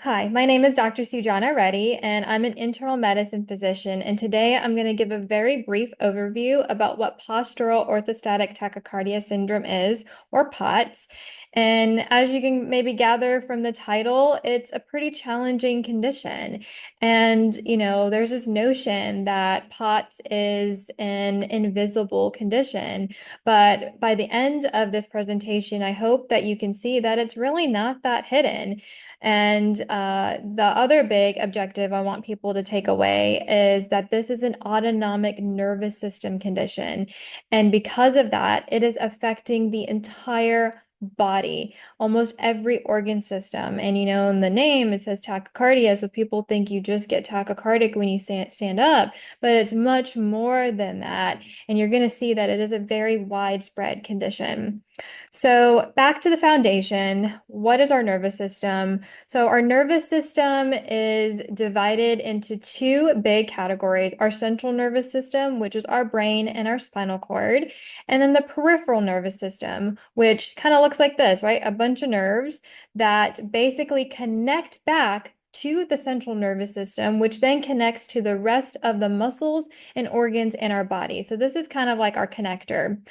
Hi, my name is Dr. Sujana Reddy, and I'm an internal medicine physician. And today I'm going to give a very brief overview about what postural orthostatic tachycardia syndrome is, or POTS. And as you can maybe gather from the title, it's a pretty challenging condition. And, there's this notion that POTS is an invisible condition. But by the end of this presentation, I hope that you can see that it's really not that hidden. And the other big objective I want people to take away is that this is an autonomic nervous system condition. And because of that, it is affecting the entire body, almost every organ system. And in the name, it says tachycardia. So people think you just get tachycardic when you stand up, but it's much more than that. And you're going to see that it is a very widespread condition. So back to the foundation, what is our nervous system? So our nervous system is divided into two big categories: our central nervous system, which is our brain and our spinal cord, and then the peripheral nervous system, which kind of looks like this, right? A bunch of nerves that basically connect back to the central nervous system, which then connects to the rest of the muscles and organs in our body. So this is kind of like our connector.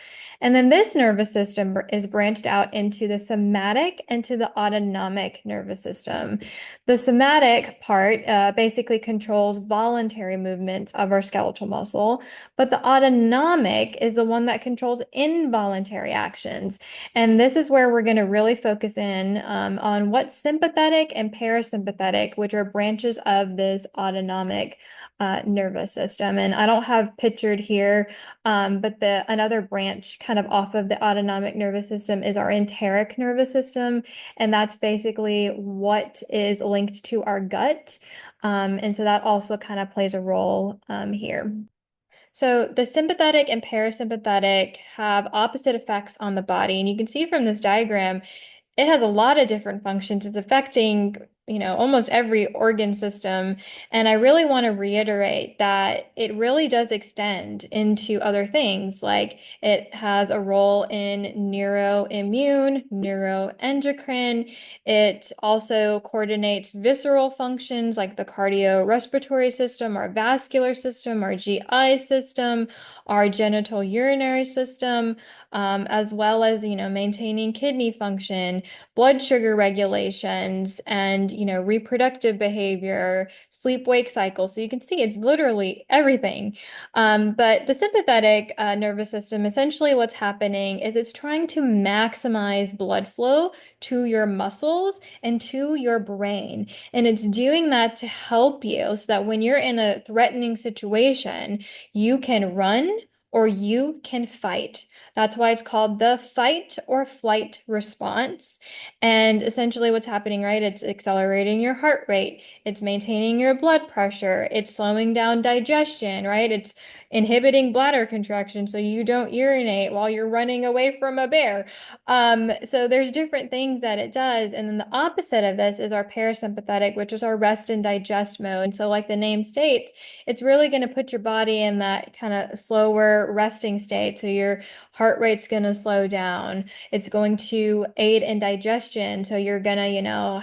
And then this nervous system is branched out into the somatic and to the autonomic nervous system. The somatic part basically controls voluntary movement of our skeletal muscle, but the autonomic is the one that controls involuntary actions. And this is where we're going to really focus in on what's sympathetic and parasympathetic, which are branches of this autonomic nervous system. And I don't have pictured here, but another branch kind of off of the autonomic nervous system is our enteric nervous system. And that's basically what is linked to our gut. And so that also kind of plays a role here. So the sympathetic and parasympathetic have opposite effects on the body. And you can see from this diagram, it has a lot of different functions. It's affecting, almost every organ system. And I really want to reiterate that it really does extend into other things. Like it has a role in neuroimmune, neuroendocrine. It also coordinates visceral functions like the cardiorespiratory system, our vascular system, our GI system, our genital urinary system, as well as, maintaining kidney function, blood sugar regulations, and, reproductive behavior, sleep-wake cycle. So you can see it's literally everything. But the sympathetic nervous system, essentially what's happening is it's trying to maximize blood flow to your muscles and to your brain. And it's doing that to help you so that when you're in a threatening situation, you can run or you can fight. That's why it's called the fight or flight response. And essentially what's happening, right? It's accelerating your heart rate. It's maintaining your blood pressure. It's slowing down digestion, right? It's inhibiting bladder contraction so you don't urinate while you're running away from a bear. So there's different things that it does. And then the opposite of this is our parasympathetic, which is our rest and digest mode. And so like the name states, it's really going to put your body in that kind of slower resting state. So your heart rate's going to slow down. It's going to aid in digestion. So you're going to,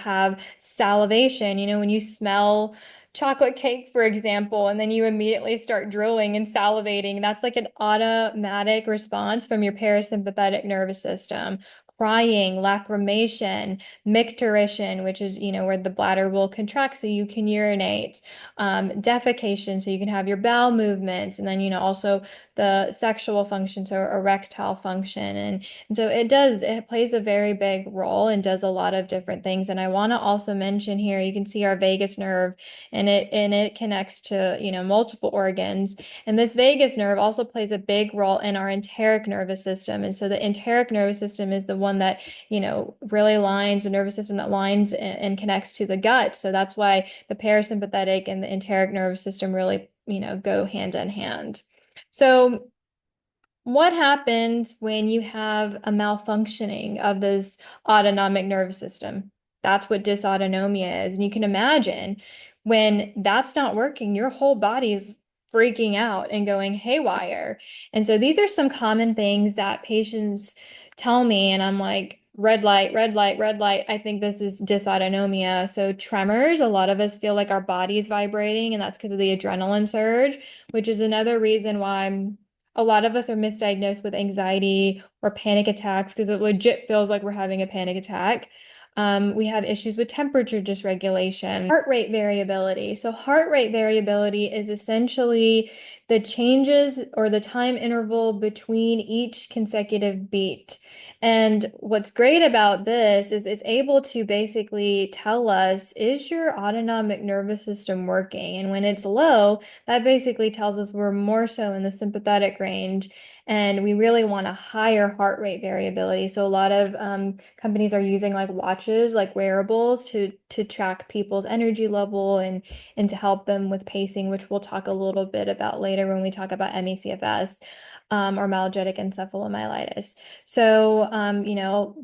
have salivation. When you smell chocolate cake, for example, and then you immediately start drooling and salivating, that's like an automatic response from your parasympathetic nervous system. Crying, lacrimation, micturition, which is, where the bladder will contract so you can urinate, defecation, so you can have your bowel movements, and then, also the sexual function, so erectile function. And so it plays a very big role and does a lot of different things. And I want to also mention here, you can see our vagus nerve, and it connects to, multiple organs. And this vagus nerve also plays a big role in our enteric nervous system. And so the enteric nervous system is the one that, really lines the nervous system that lines and connects to the gut. So that's why the parasympathetic and the enteric nervous system really, go hand in hand. So what happens when you have a malfunctioning of this autonomic nervous system? That's what dysautonomia is. And you can imagine when that's not working, your whole body is freaking out and going haywire. And so these are some common things that patients tell me, and I'm like, red light, red light, red light. I think this is dysautonomia. So tremors, a lot of us feel like our body's vibrating, and that's because of the adrenaline surge, which is another reason why a lot of us are misdiagnosed with anxiety or panic attacks because it legit feels like we're having a panic attack. We have issues with temperature dysregulation, heart rate variability. So heart rate variability is essentially the changes or the time interval between each consecutive beat. And what's great about this is it's able to basically tell us, is your autonomic nervous system working? And when it's low, that basically tells us we're more so in the sympathetic range. And we really want a higher heart rate variability. So a lot of companies are using like watches, like wearables, to track people's energy level and to help them with pacing, which we'll talk a little bit about later when we talk about MCAS. Or myalgitic encephalomyelitis. So,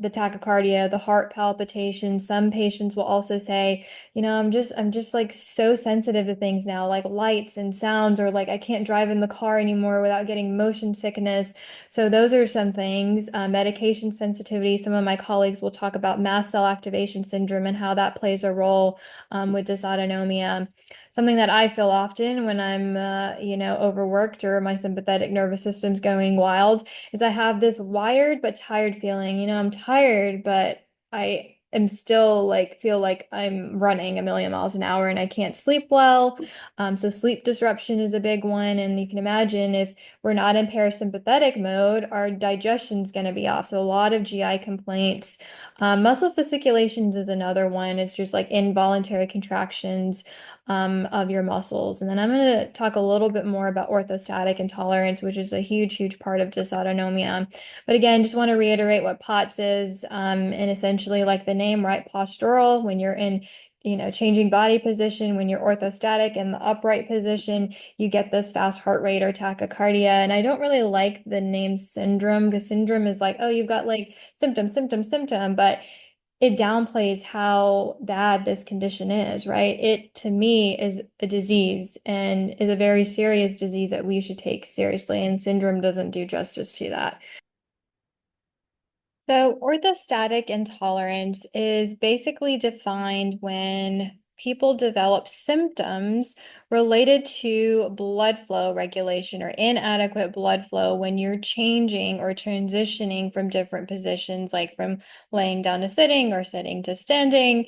the tachycardia, the heart palpitations, some patients will also say, I'm just like so sensitive to things now, like lights and sounds, or like I can't drive in the car anymore without getting motion sickness. So those are some things. Medication sensitivity. Some of my colleagues will talk about mast cell activation syndrome and how that plays a role with dysautonomia. Something that I feel often when I'm, overworked or my sympathetic nervous system's going wild is I have this wired but tired feeling. I'm tired, but I am still like feel like I'm running a million miles an hour and I can't sleep well. So sleep disruption is a big one. And you can imagine if we're not in parasympathetic mode, our digestion's going to be off. So a lot of GI complaints. Muscle fasciculations is another one. It's just like involuntary contractions of your muscles. And then I'm going to talk a little bit more about orthostatic intolerance, which is a huge, huge part of dysautonomia. But again, just want to reiterate what POTS is, and essentially like the name, right? Postural, when you're in changing body position, when you're orthostatic in the upright position, you get this fast heart rate or tachycardia. And I don't really like the name syndrome because syndrome is like, oh, you've got like symptom, symptom, symptom, but it downplays how bad this condition is, right? It, to me, is a disease and is a very serious disease that we should take seriously, and syndrome doesn't do justice to that. So, orthostatic intolerance is basically defined when people develop symptoms related to blood flow regulation or inadequate blood flow when you're changing or transitioning from different positions, like from laying down to sitting or sitting to standing.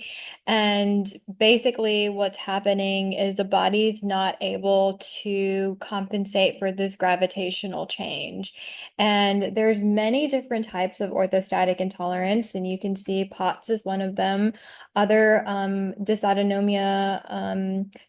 And basically, what's happening is the body's not able to compensate for this gravitational change. And there's many different types of orthostatic intolerance, and you can see POTS is one of them. Other dysautonomia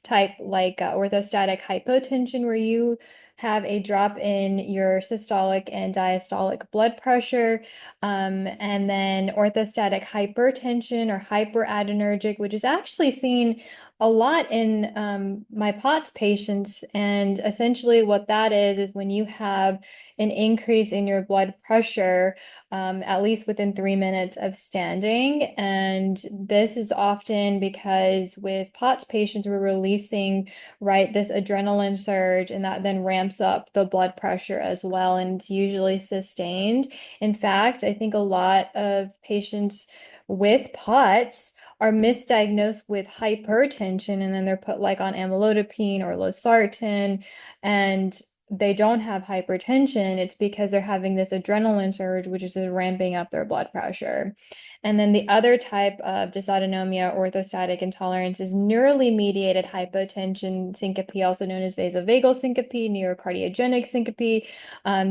type, like orthostatic hypotension, where you have a drop in your systolic and diastolic blood pressure, and then orthostatic hypertension or hyperadrenergic, which is actually seen a lot in my POTS patients. And essentially what that is when you have an increase in your blood pressure, at least within 3 minutes of standing. And this is often because with POTS patients, we're releasing, right, this adrenaline surge, and that then ramps up the blood pressure as well. And it's usually sustained. In fact, I think a lot of patients with POTS are misdiagnosed with hypertension, and then they're put like on amlodipine or losartan, and they don't have hypertension. It's because they're having this adrenaline surge, which is ramping up their blood pressure. And then the other type of dysautonomia, orthostatic intolerance, is neurally mediated hypotension syncope, also known as vasovagal syncope, neurocardiogenic syncope.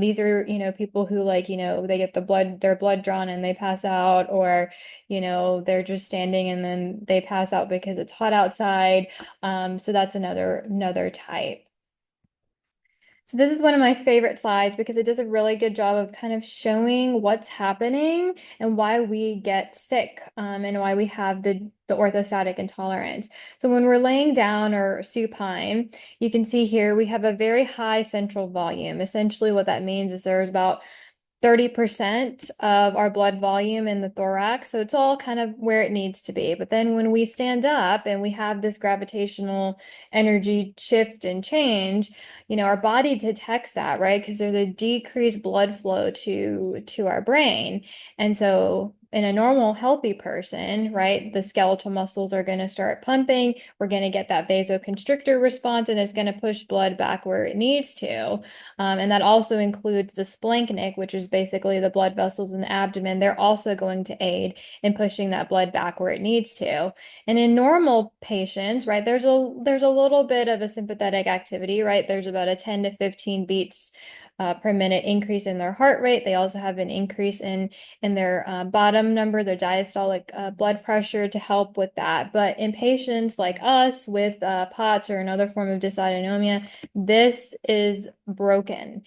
These are, people who like, they get their blood drawn and they pass out, or, they're just standing and then they pass out because it's hot outside. So that's another type. So this is one of my favorite slides because it does a really good job of kind of showing what's happening and why we get sick, and why we have the orthostatic intolerance. So when we're laying down or supine, you can see here we have a very high central volume. Essentially what that means is there's about 30% of our blood volume in the thorax. So it's all kind of where it needs to be. But then when we stand up and we have this gravitational energy shift and change, our body detects that, right? Because there's a decreased blood flow to our brain. And so in a normal healthy person, right, the skeletal muscles are going to start pumping. We're going to get that vasoconstrictor response, and it's going to push blood back where it needs to. And that also includes the splanchnic, which is basically the blood vessels in the abdomen. They're also going to aid in pushing that blood back where it needs to. And in normal patients, right, there's a little bit of a sympathetic activity, right? There's about a 10 to 15 beats per minute increase in their heart rate. They also have an increase in their bottom number, their diastolic blood pressure to help with that. But in patients like us with POTS or another form of dysautonomia, this is broken.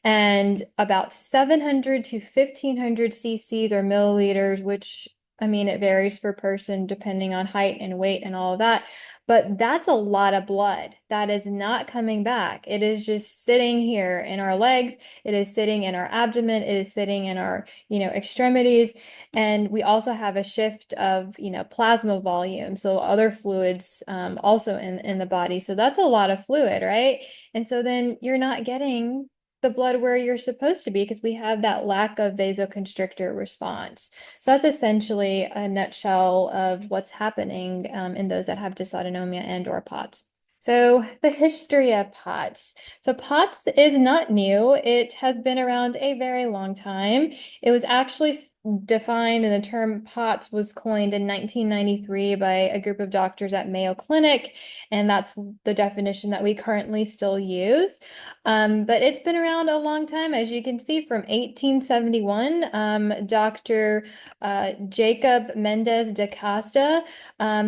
And about 700 to 1500 cc's or milliliters, which I mean, it varies per person depending on height and weight and all of that. But that's a lot of blood that is not coming back. It is just sitting here in our legs. It is sitting in our abdomen. It is sitting in our, extremities. And we also have a shift of, plasma volume. So other fluids also in the body. So that's a lot of fluid, right? And so then you're not getting the blood where you're supposed to be because we have that lack of vasoconstrictor response. So that's essentially a nutshell of what's happening in those that have dysautonomia and or POTS. So the history of POTS. So POTS is not new. It has been around a very long time. It was actually defined, and the term POTS was coined in 1993 by a group of doctors at Mayo Clinic, and that's the definition that we currently still use. But it's been around a long time, as you can see, from 1871. Dr. Jacob Mendez da Costa,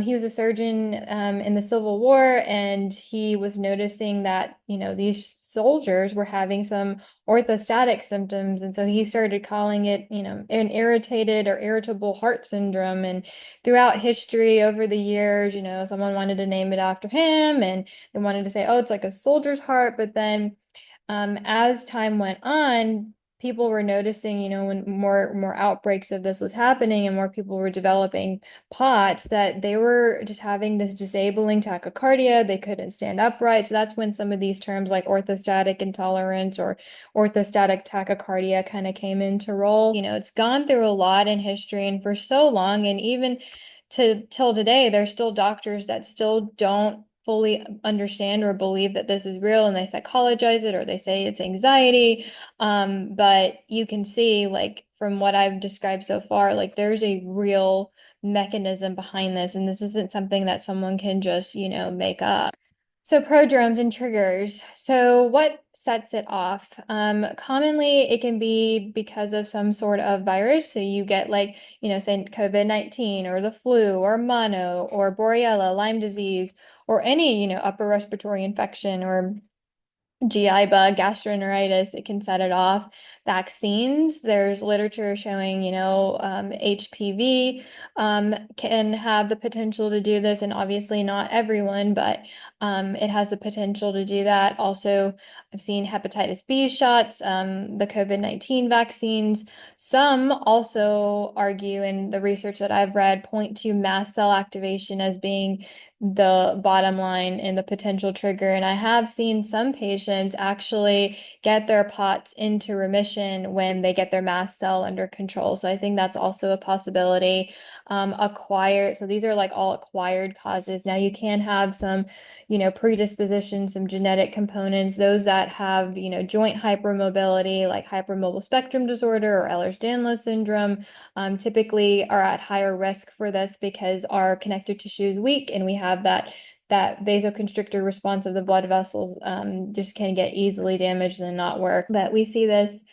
he was a surgeon in the Civil War, and he was noticing that, these soldiers were having some orthostatic symptoms. And so he started calling it, an irritated or irritable heart syndrome. And throughout history over the years, someone wanted to name it after him and they wanted to say, oh, it's like a soldier's heart. But then as time went on, people were noticing, when more outbreaks of this was happening and more people were developing POTS, that they were just having this disabling tachycardia. They couldn't stand upright. So that's when some of these terms like orthostatic intolerance or orthostatic tachycardia kind of came into role. It's gone through a lot in history and for so long, and even till today, there's still doctors that still don't fully understand or believe that this is real, and they psychologize it or they say it's anxiety. But you can see, like, from what I've described so far, like there's a real mechanism behind this, and this isn't something that someone can just, make up. So prodromes and triggers. So what sets it off? Commonly it can be because of some sort of virus. So you get like, say COVID-19 or the flu or mono or Borrelia, Lyme disease, or any, upper respiratory infection or GI bug, gastroenteritis, it can set it off. Vaccines, there's literature showing, HPV can have the potential to do this, and obviously not everyone, but it has the potential to do that. Also, I've seen hepatitis B shots, the COVID-19 vaccines. Some also argue, in the research that I've read, point to mast cell activation as being the bottom line and the potential trigger. And I have seen some patients actually get their POTS into remission when they get their mast cell under control. So I think that's also a possibility. Acquired, so these are like all acquired causes. Now you can have some, predisposition, some genetic components, those that have, joint hypermobility, like hypermobile spectrum disorder or Ehlers-Danlos syndrome, typically are at higher risk for this because our connective tissue is weak and we have that vasoconstrictor response of the blood vessels just can get easily damaged and not work. But we see this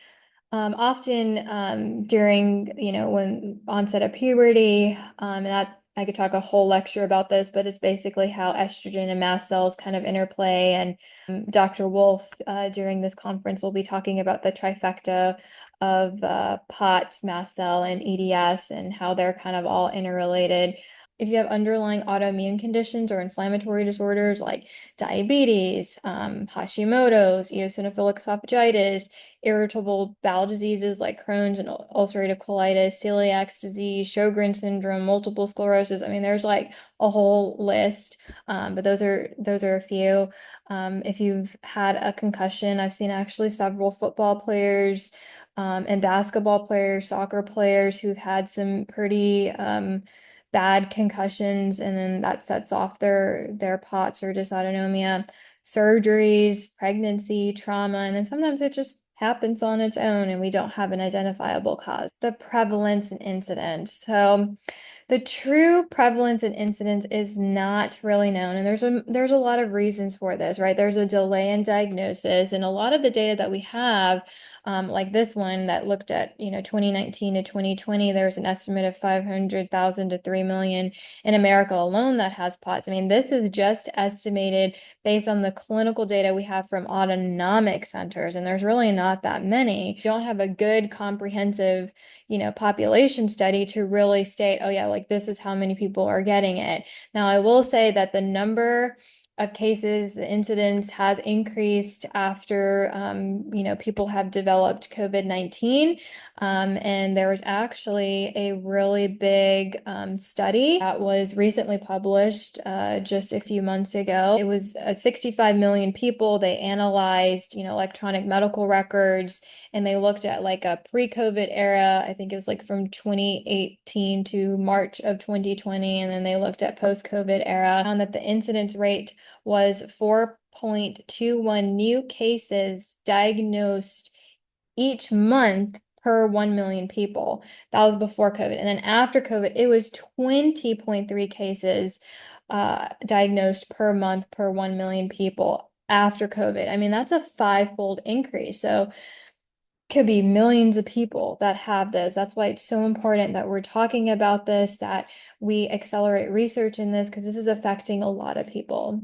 often during, when onset of puberty, and that I could talk a whole lecture about this, but it's basically how estrogen and mast cells kind of interplay. And Dr. Wolf during this conference will be talking about the trifecta of POTS, mast cell, and EDS and how they're kind of all interrelated. If you have underlying autoimmune conditions or inflammatory disorders like diabetes, Hashimoto's, eosinophilic esophagitis, irritable bowel diseases like Crohn's and ulcerative colitis, celiac disease, Sjogren's syndrome, multiple sclerosis. I mean, there's like a whole list, but those are a few. If you've had a concussion, I've seen actually several football players and basketball players, soccer players who've had some pretty bad concussions, and then that sets off their POTS or dysautonomia, surgeries, pregnancy, trauma, and then sometimes it just happens on its own and we don't have an identifiable cause. The prevalence and incidence. So the true prevalence and incidence is not really known, and there's a lot of reasons for this, right? There's a delay in diagnosis, and a lot of the data that we have, like this one that looked at 2019 to 2020, there's an estimate of 500,000 to 3 million in America alone that has POTS. I mean, this is just estimated based on the clinical data we have from autonomic centers, and there's really not that many. You don't have a good comprehensive population study to really state, oh yeah, like this is how many people are getting it. Now, I will say that the number of cases, the incidence has increased after, people have developed COVID-19. And there was actually a really big study that was recently published just a few months ago. It was 65 million people. They analyzed, electronic medical records, and they looked at like a pre-COVID era. I think it was like from 2018 to March of 2020, and then they looked at post-COVID era, found that the incidence rate was 4.21 new cases diagnosed each month per 1 million people. That was before COVID. And then after COVID, it was 20.3 cases diagnosed per month per 1 million people after COVID. I mean, that's a five-fold increase. So could be millions of people that have this. That's why it's so important that we're talking about this, that we accelerate research in this, because this is affecting a lot of people.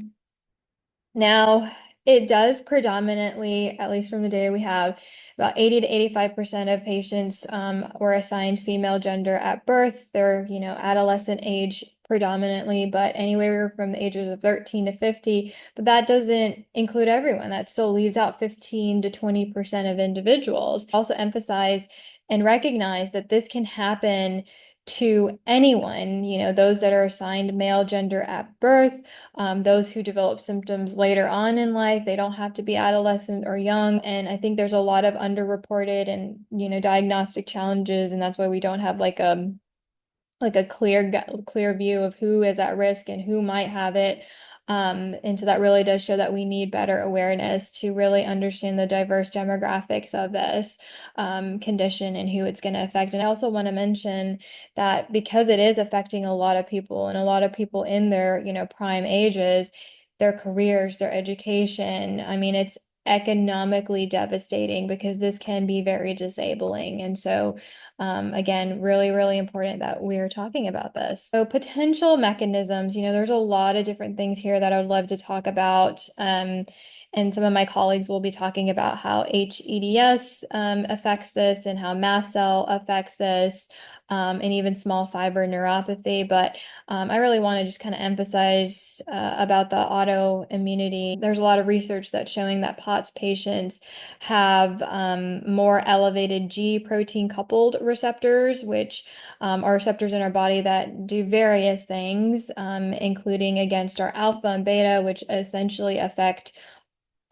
Now, it does predominantly, at least from the data we have, about 80 to 85% of patients were assigned female gender at birth. They're, adolescent age predominantly, but anywhere from the ages of 13 to 50. But that doesn't include everyone. That still leaves out 15 to 20% of individuals. Also emphasize and recognize that this can happen to anyone, those that are assigned male gender at birth, those who develop symptoms later on in life. They don't have to be adolescent or young. And I think there's a lot of underreported and, diagnostic challenges. And that's why we don't have like a clear view of who is at risk and who might have it. And so that really does show that we need better awareness to really understand the diverse demographics of this condition and who it's going to affect. And I also want to mention that because it is affecting a lot of people, and a lot of people in their, prime ages, their careers, their education, I mean, it's economically devastating because this can be very disabling. And so again, really, really important that we're talking about this. So potential mechanisms, there's a lot of different things here that I would love to talk about. And some of my colleagues will be talking about how HEDS affects this and how mast cell affects this, and even small fiber neuropathy. But I really want to just kind of emphasize about the autoimmunity. There's a lot of research that's showing that POTS patients have more elevated G protein coupled receptors, which are receptors in our body that do various things, including against our alpha and beta, which essentially affect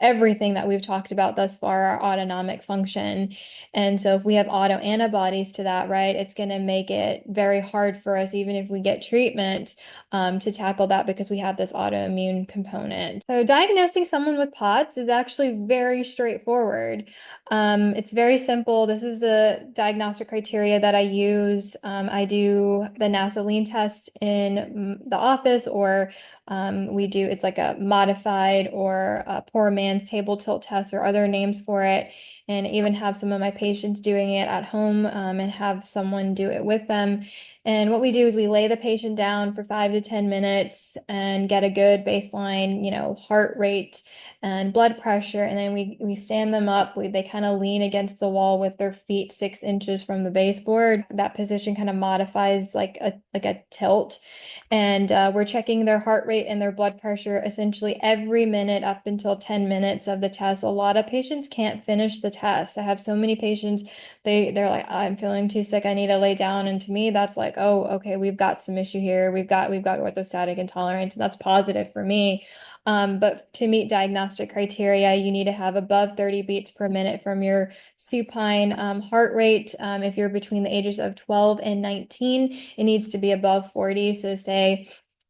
everything that we've talked about thus far, our autonomic function. And so if we have autoantibodies to that, right, it's going to make it very hard for us, even if we get treatment, to tackle that because we have this autoimmune component. So diagnosing someone with POTS is actually very straightforward. It's very simple. This is the diagnostic criteria that I use. I do the NASA lean test in the office, or it's like a modified or a poor man's table tilt test, or other names for it, and even have some of my patients doing it at home, and have someone do it with them. And what we do is we lay the patient down for 5 to 10 minutes and get a good baseline, heart rate and blood pressure. And then we stand them up. They kind of lean against the wall with their feet 6 inches from the baseboard. That position kind of modifies like a tilt. And we're checking their heart rate and their blood pressure essentially every minute up until 10 minutes of the test. A lot of patients can't finish the test. I have so many patients, they're like, I'm feeling too sick, I need to lay down. And to me, that's like, oh, okay, we've got some issue here. We've got orthostatic intolerance, and that's positive for me. But to meet diagnostic criteria, you need to have above 30 beats per minute from your supine heart rate. If you're between the ages of 12 and 19, it needs to be above 40. So say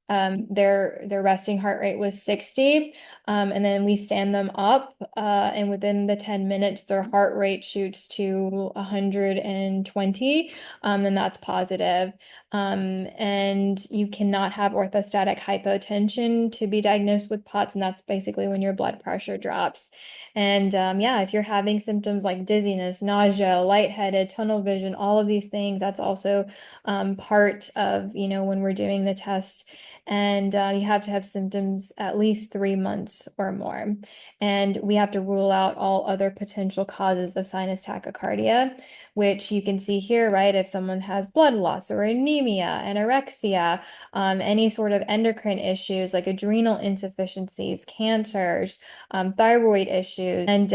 their resting heart rate was 60, and then we stand them up, and within the 10 minutes, their heart rate shoots to 120, then that's positive. And you cannot have orthostatic hypotension to be diagnosed with POTS, and that's basically when your blood pressure drops. And yeah, if you're having symptoms like dizziness, nausea, lightheaded, tunnel vision, all of these things, that's also part of, when we're doing the test. And you have to have symptoms at least 3 months or more. And we have to rule out all other potential causes of sinus tachycardia, which you can see here, right? If someone has blood loss or anemia, anorexia, any sort of endocrine issues like adrenal insufficiencies, cancers, thyroid issues, and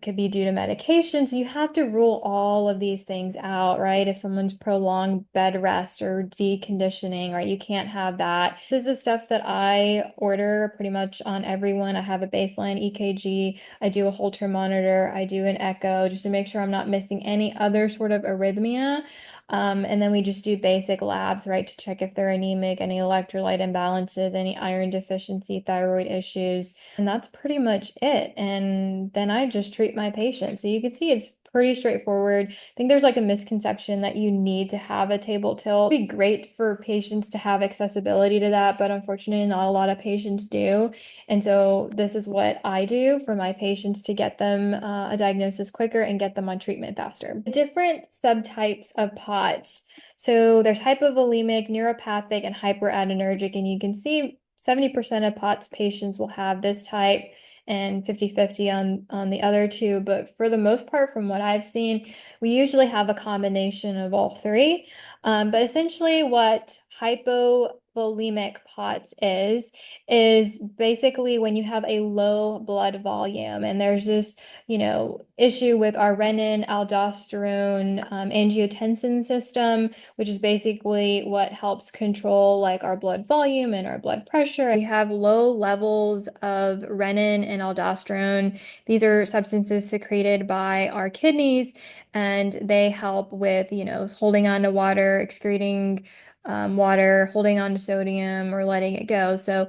could be due to medication. So you have to rule all of these things out, right? If someone's prolonged bed rest or deconditioning, right? You can't have that. This is the stuff that I order pretty much on everyone. I have a baseline EKG, I do a Holter monitor, I do an echo just to make sure I'm not missing any other sort of arrhythmia. And then we just do basic labs, right, to check if they're anemic, any electrolyte imbalances, any iron deficiency, thyroid issues. And that's pretty much it. And then I just treat my patients. So you can see it's pretty straightforward. I think there's like a misconception that you need to have a table tilt. It'd be great for patients to have accessibility to that, but unfortunately, not a lot of patients do. And so this is what I do for my patients to get them a diagnosis quicker and get them on treatment faster. Different subtypes of POTS. So there's hypovolemic, neuropathic, and hyperadrenergic, and you can see 70% of POTS patients will have this type and 50-50 on the other two. But for the most part, from what I've seen, we usually have a combination of all three. But essentially what hypovolemic POTS is basically when you have a low blood volume and there's this, issue with our renin, aldosterone, angiotensin system, which is basically what helps control like our blood volume and our blood pressure. We have low levels of renin and aldosterone. These are substances secreted by our kidneys, and they help with, holding on to water, excreting water, holding on to sodium, or letting it go. So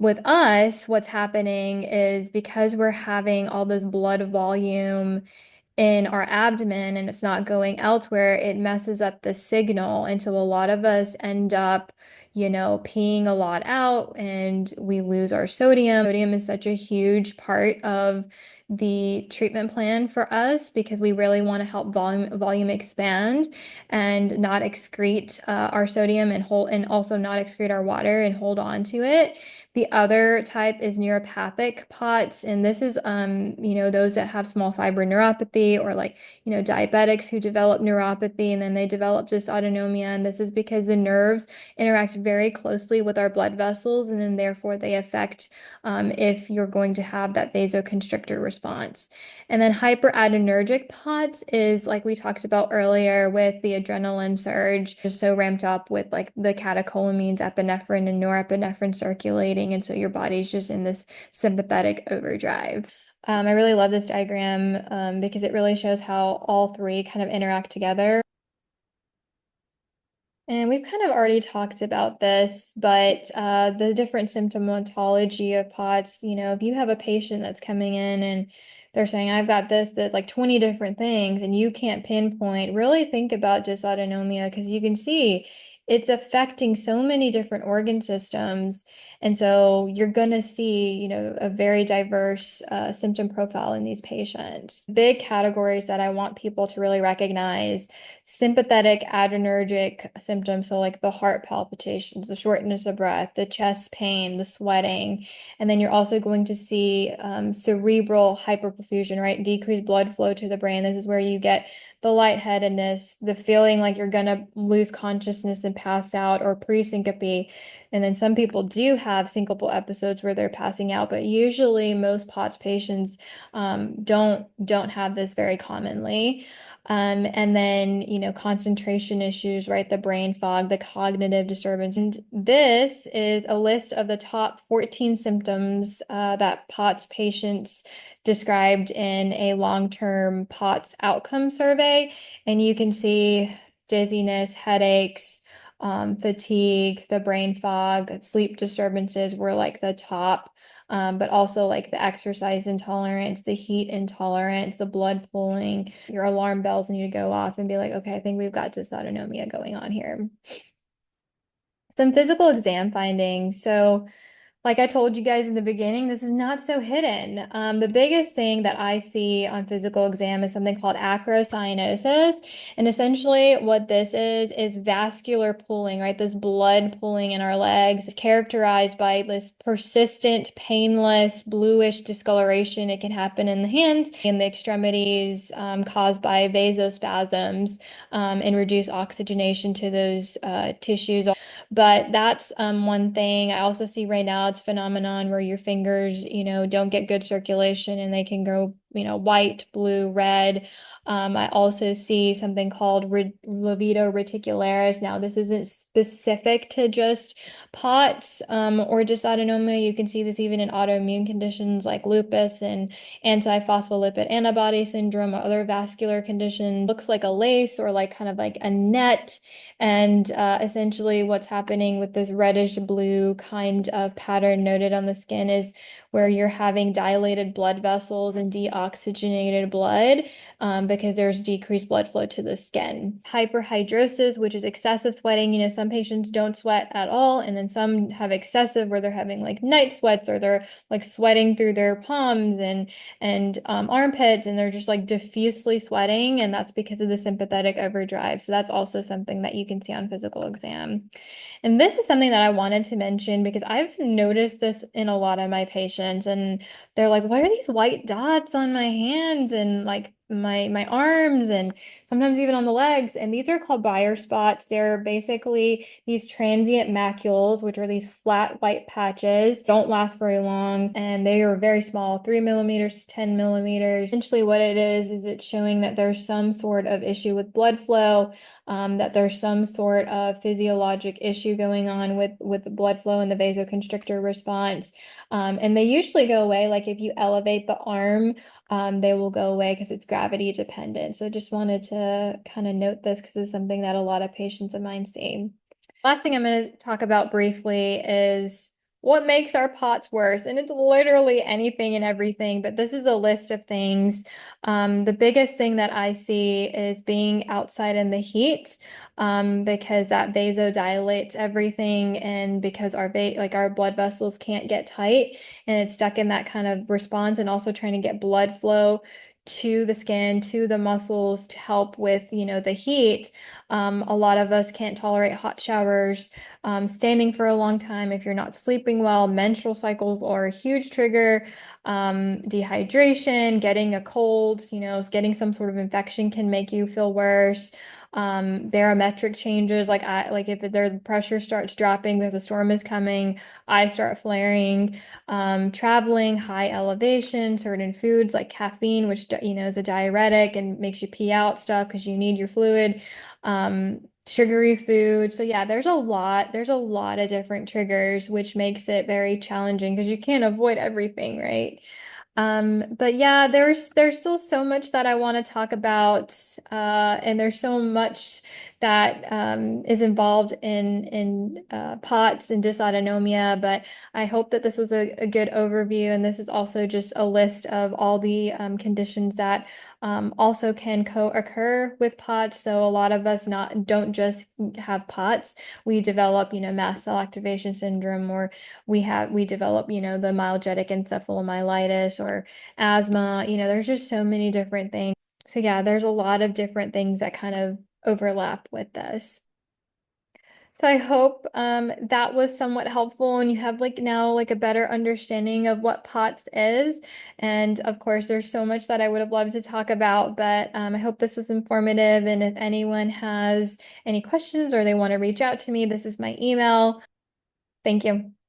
with us, what's happening is because we're having all this blood volume in our abdomen and it's not going elsewhere, it messes up the signal. And so a lot of us end up, peeing a lot out and we lose our sodium. Sodium is such a huge part of the treatment plan for us because we really want to help volume expand and not excrete our sodium and also not excrete our water and hold on to it. The other type is neuropathic POTS, and this is those that have small fiber neuropathy or like diabetics who develop neuropathy and then they develop dysautonomia, and this is because the nerves interact very closely with our blood vessels, and then therefore they affect if you're going to have that vasoconstrictor response. And then hyperadrenergic POTS is like we talked about earlier with the adrenaline surge, just so ramped up with like the catecholamines, epinephrine and norepinephrine circulating. And so your body's just in this sympathetic overdrive. I really love this diagram because it really shows how all three kind of interact together. And we've kind of already talked about this, but the different symptomatology of POTS, if you have a patient that's coming in and they're saying, I've got this, that's like 20 different things, and you can't pinpoint, really think about dysautonomia because you can see it's affecting so many different organ systems. And so you're going to see, a very diverse symptom profile in these patients. Big categories that I want people to really recognize: sympathetic adrenergic symptoms, so like the heart palpitations, the shortness of breath, the chest pain, the sweating. And then you're also going to see cerebral hyperperfusion, right? Decreased blood flow to the brain. This is where you get the lightheadedness, the feeling like you're going to lose consciousness and pass out, or presyncope. And then some people do have syncopal episodes where they're passing out, but usually most POTS patients don't have this very commonly. And then, concentration issues, right? The brain fog, the cognitive disturbance. And this is a list of the top 14 symptoms that POTS patients described in a long-term POTS outcome survey. And you can see dizziness, headaches, fatigue, the brain fog, sleep disturbances were like the top. But also like the exercise intolerance, the heat intolerance, the blood pooling, your alarm bells need to go off and be like, okay, I think we've got dysautonomia going on here. Some physical exam findings. So like I told you guys in the beginning, this is not so hidden. The biggest thing that I see on physical exam is something called acrocyanosis. And essentially what this is vascular pooling, right? This blood pooling in our legs is characterized by this persistent, painless, bluish discoloration. It can happen in the hands and the extremities, caused by vasospasms, and reduce oxygenation to those tissues. But that's one thing. I also see right now it's phenomenon where your fingers, don't get good circulation and they can go, white, blue, red. I also see something called livedo reticularis. Now, this isn't specific to just POTS or dysautonomia. You can see this even in autoimmune conditions like lupus and antiphospholipid antibody syndrome or other vascular conditions. Looks like a lace or like kind of like a net. And essentially, what's happening with this reddish blue kind of pattern noted on the skin is where you're having dilated blood vessels and deoxygenated blood because there's decreased blood flow to the skin. Hyperhidrosis, which is excessive sweating. Some patients don't sweat at all, and then some have excessive where they're having like night sweats or they're like sweating through their palms and armpits, and they're just like diffusely sweating, and that's because of the sympathetic overdrive. So that's also something that you can see on physical exam. And this is something that I wanted to mention because I've noticed this in a lot of my patients, and they're like, "What are these white dots on my hands and like my arms and sometimes even on the legs?" And these are called Bayer spots. They're basically these transient macules, which are these flat white patches, don't last very long, and they are very small, 3 millimeters to 10 millimeters. Essentially, what it is it's showing that there's some sort of issue with blood flow, that there's some sort of physiologic issue going on with the blood flow and the vasoconstrictor response. And they usually go away. Like if you elevate the arm, they will go away because it's gravity dependent. So just wanted to kind of note this because it's something that a lot of patients of mine see. Last thing I'm going to talk about briefly is what makes our POTS worse. And it's literally anything and everything, but this is a list of things. The biggest thing that I see is being outside in the heat, because that vasodilates everything, and because our blood vessels can't get tight, and it's stuck in that kind of response, and also trying to get blood flow to the skin, to the muscles to help with, the heat. A lot of us can't tolerate hot showers, standing for a long time if you're not sleeping well. Menstrual cycles are a huge trigger. Dehydration, getting a cold, getting some sort of infection can make you feel worse. Barometric changes, like if the pressure starts dropping because a storm is coming, I start flaring. Traveling, high elevation, certain foods like caffeine, which is a diuretic and makes you pee out stuff because you need your fluid. Sugary food. So yeah, there's a lot of different triggers, which makes it very challenging because you can't avoid everything, right? But yeah, there's still so much that I want to talk about, and there's so much that is involved in POTS and dysautonomia. But I hope that this was a good overview, and this is also just a list of all the conditions that also can co-occur with POTS. So a lot of us not don't just have POTS. We develop, mast cell activation syndrome, or we develop, the myalgitic encephalomyelitis or asthma. There's just so many different things. So yeah, there's a lot of different things that kind of overlap with this. So I hope that was somewhat helpful and you have like now like a better understanding of what POTS is. And of course, there's so much that I would have loved to talk about, but I hope this was informative. And if anyone has any questions or they want to reach out to me, this is my email. Thank you.